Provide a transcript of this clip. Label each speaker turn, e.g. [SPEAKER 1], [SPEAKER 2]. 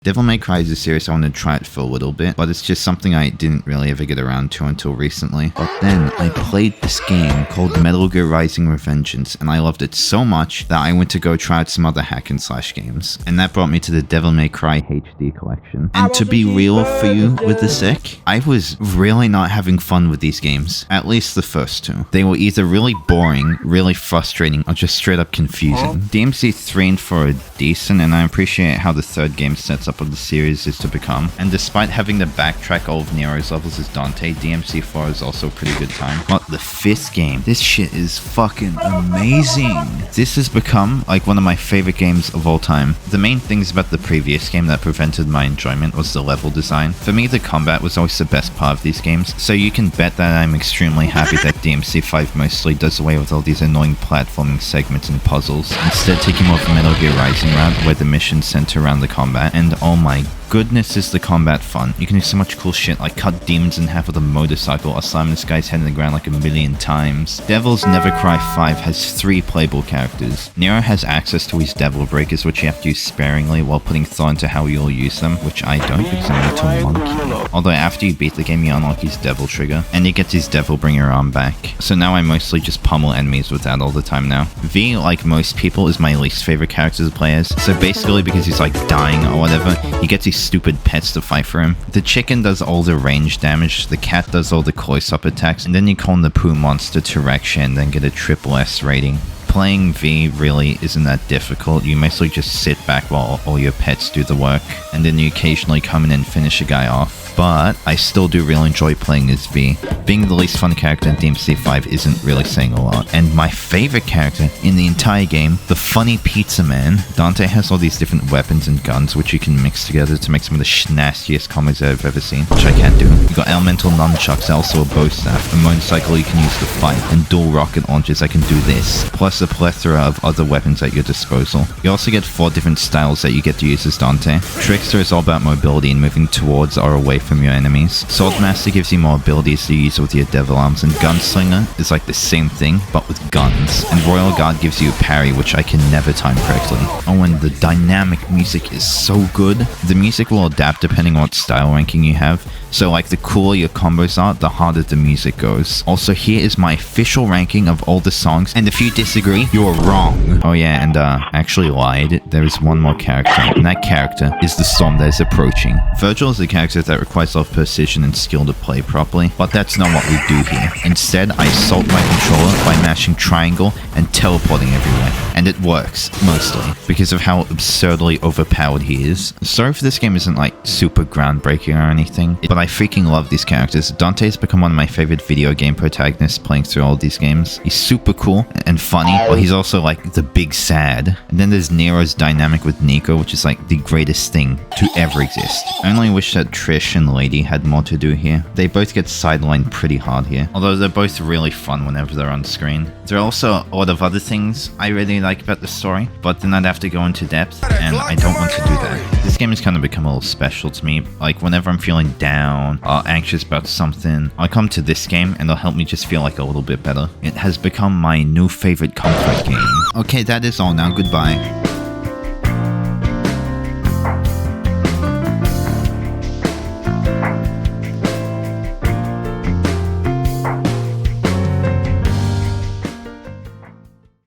[SPEAKER 1] Devil May Cry is a series I wanted to try it for a little bit, but it's just something I didn't really ever get around to until recently. But then I played this game called Metal Gear Rising: Revengeance, and I loved it so much that I went to go try out some other hack and slash games. And that brought me to the Devil May Cry HD collection. And to be real for you with the sick, I was really not having fun with these games. At least the first two. They were either really boring, really frustrating, or just straight up confusing. DMC 3 and 4 are decent, and I appreciate how the third game sets up of the series is to become. And despite having to backtrack all of Nero's levels as Dante, DMC 4 is also a pretty good time. But the fifth game, this shit is fucking amazing. This has become like one of my favorite games of all time. The main things about the previous game that prevented my enjoyment was the level design. For me, the combat was always the best part of these games, so you can bet that I'm extremely happy that DMC 5 mostly does away with all these annoying platforming segments and puzzles, instead taking more of the Metal Gear Rising route where the missions center around the combat. And oh my goodness, is the combat fun. You can do so much cool shit like cut demons in half with a motorcycle or slam this guy's head in the ground like a million times. Devil's Never Cry 5 has 3 playable characters. Nero has access to his devil breakers, which you have to use sparingly while putting thought into how you'll use them, which I don't because I'm a little monkey. Although after you beat the game, you unlock his devil trigger, and he gets his devil bringer arm back. So now I mostly just pummel enemies with that all the time now. V, like most people, is my least favorite character to play as. So basically because he's like dying or whatever, he gets his stupid pets to fight for him. The chicken does all the range damage, the cat does all the close-up attacks, and then you call the poo monster to Reksha and then get a triple S rating. Playing V really isn't that difficult. You mostly just sit back while all your pets do the work, and then you occasionally come in and finish a guy off. But I still do really enjoy playing as V. Being the least fun character in DMC 5 isn't really saying a lot. And my favorite character in the entire game, the funny pizza man. Dante has all these different weapons and guns which you can mix together to make some of the nastiest combos I've ever seen, which I can't do. You got elemental nunchucks, also a bow staff, a motorcycle you can use to fight, and dual rocket launchers I can do this, plus a plethora of other weapons at your disposal. You also get 4 different styles that you get to use as Dante. Trickster is all about mobility and moving towards or away from your enemies. Swordmaster gives you more abilities to use with your devil arms, and Gunslinger is like the same thing but with guns. And Royal Guard gives you a parry which I can never time correctly. Oh, and the dynamic music is so good. The music will adapt depending on what style ranking you have. So like the cooler your combos are, the harder the music goes. Also, here is my official ranking of all the songs, and if you disagree, you're wrong. Oh yeah, and I actually lied. There is one more character, and that character is the storm that is approaching. Virgil is a character that requires a lot of precision and skill to play properly, but that's not what we do here. Instead, I assault my controller by mashing triangle and teleporting everywhere. And it works, mostly, because of how absurdly overpowered he is. Sorry if this game isn't like super groundbreaking or anything, but I freaking love these characters. Dante has become one of my favorite video game protagonists playing through all these games. He's super cool and funny, but he's also like the big sad. And then there's Nero's dynamic with Nico, which is like the greatest thing to ever exist. I only wish that Trish and Lady had more to do here. They both get sidelined pretty hard here, although they're both really fun whenever they're on screen. There are also a lot of other things I really like about the story, but then I'd have to go into depth, and I don't want to do that. This game has kind of become a little special to me. Like whenever I'm feeling down or anxious about something, I come to this game and it'll help me just feel like a little bit better. It has become my new favorite comfort game. Okay, that is all now. Goodbye.